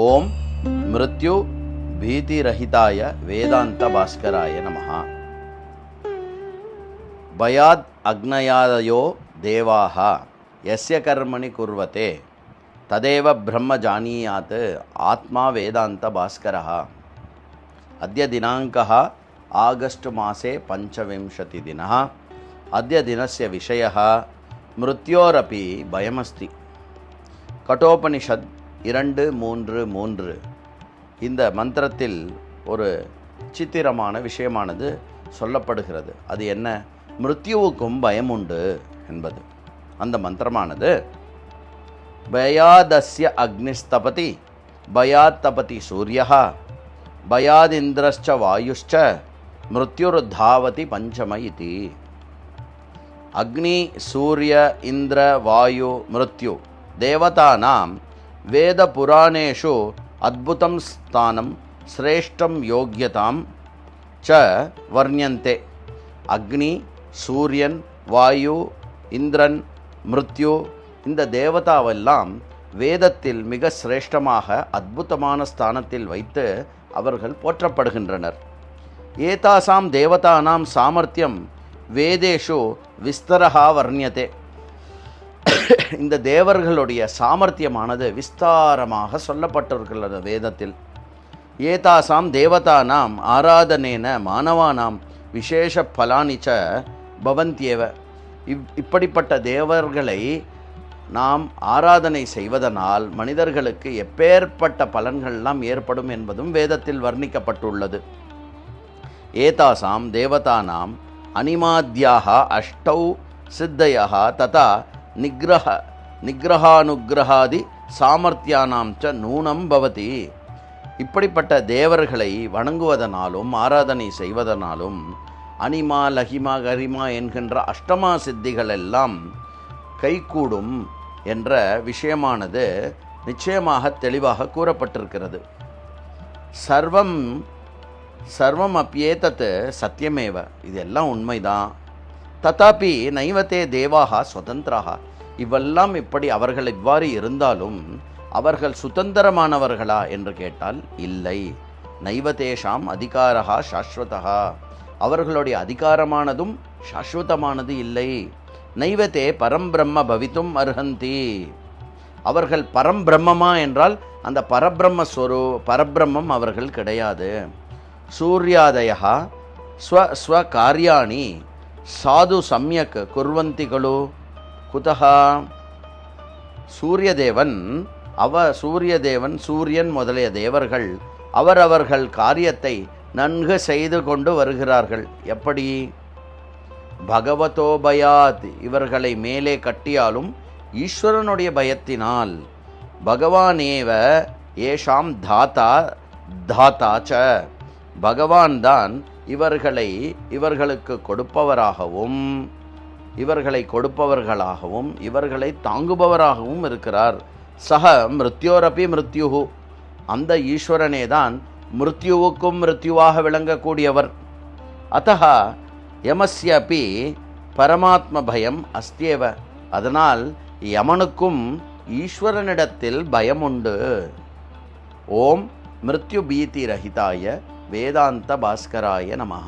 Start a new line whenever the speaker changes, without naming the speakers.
ஓம் மிருத்யு பீதிரஹிதாய வேதாந்த பாஸ்கராய நமஹ. பயாத் அக்னயாதயோ தேவாஹ யஸ்ய கர்மணி குர்வதே ததேவ பிரம்ம ஜானீயாத் ஆத்மா வேதாந்த பாஸ்கரः. அத்ய தினாங்கः ஆகஸ்ட் மாசே பஞ்சவிंशति தினः. அத்ய தினஸ்ய விஷயः மிருத்யோரபி பயமஸ்தி. கட்டோபனிஷத் 2:3. இந்த மந்திரத்தில் ஒரு சித்திரமான விஷயமானது சொல்லப்படுகிறது. அது என்ன? மிருத்யுவுக்கும் பயம் உண்டு என்பது. அந்த மந்திரமானது பயாதஸ்ய அக்னிஸ்தபதி பயாத் தபதி சூரியः பயாதிந்திரஸ்ச வாயுஷ்ச மிருத்யுர்தாவதி பஞ்சம இதி. அக்னி, சூரிய, இந்திர, வாயு, மிருத்யு தேவதானாம் வேத புராணேஷு அத்புதம் ஸ்தானம் ஸ்ரேஷ்டம் யோக்யதாம் ச வர்ணியந்தே. அக்னி, சூரியன், வாயு, இந்திரன், மிருத்யு இந்த தேவதாவெல்லாம் வேதத்தில் மிக சிரேஷ்டமாக அத்புதமான ஸ்தானத்தில் வைத்து அவர்கள் போற்றப்படுகின்றனர். ஏதாசாம் தேவதானாம் சாமர்த்தியம் வேதேஷு விஸ்தரஹா வர்ணியதே. இந்த தேவர்களுடைய சாமர்த்தியமானது விஸ்தாரமாக சொல்லப்பட்டிருக்கிறது வேதத்தில். ஏதாசாம் தேவதானாம் ஆராதனேன மானவானாம் விசேஷ பலானிச்ச பவந்தியேவ. இப்படிப்பட்ட தேவர்களை நாம் ஆராதனை செய்வதனால் மனிதர்களுக்கு எப்பேற்பட்ட பலன்கள்லாம் ஏற்படும் என்பதும் வேதத்தில் வர்ணிக்கப்பட்டுள்ளது. ஏதாசாம் தேவதானாம் அனிமாத்யாக அஷ்டௌ சித்தயः ததா நிகிரகானுகிரகாதி சாமர்த்தியானாம் ச நூனம் பவதி. இப்படிப்பட்ட தேவர்களை வணங்குவதனாலும் ஆராதனை செய்வதனாலும் அனிமா, லஹிமா, கரிமா என்கின்ற அஷ்டமா சித்திகள் எல்லாம் கைகூடும் என்ற விஷயமானது நிச்சயமாக தெளிவாக கூறப்பட்டிருக்கிறது. சர்வம் அப்பியேதத் சத்தியமேவ. இதெல்லாம் உண்மைதான். ததாபி நைவத்தே தேவாக சுதந்திராக. இவெல்லாம் இப்படி அவர்கள் இவ்வாறு இருந்தாலும் அவர்கள் சுதந்திரமானவர்களா என்று கேட்டால் இல்லை. நைவதேஷாம் அதிகாரா சாஸ்வதா. அவர்களுடைய அதிகாரமானதும் சாஸ்வதமானது இல்லை. நைவத்தே பரம்பிரம்ம பவித்தும் அர்ஹந்தி. அவர்கள் பரம்பிரம்மமா என்றால் அந்த பரபிரம்மம் அவர்கள் கிடையாது. சூர்யாதயா ஸ்வகாரியாணி சாது சம்யக் குர்வந்தி கலு குதஹா. சூரியன் முதலிய தேவர்கள் அவரவர்கள் காரியத்தை நன்கு செய்து கொண்டு வருகிறார்கள். எப்படி? பகவதோ பயாத். இவர்களை மேலே கட்டியாலும் ஈஸ்வரனுடைய பயத்தினால். பகவானேவ ஏஷாம் தாத்தா ச. பகவான் தான் இவர்களுக்கு கொடுப்பவராகவும் இவர்களை தாங்குபவராகவும் இருக்கிறார். சஹ மிருத்யோரபி மிருத்யுஹு. அந்த ஈஸ்வரனே தான் மிருத்யுவுக்கும் மிருத்யுவாக விளங்கக்கூடியவர். அத்தஹ யமஸ்யபி பரமாத்ம பயம் அஸ்தியேவ. அதனால் யமனுக்கும் ஈஸ்வரனிடத்தில் பயம் உண்டு. ஓம் மிருத்யு பீதி ரஹிதாய வேதாந்த பாஸ்கராய நமஹ.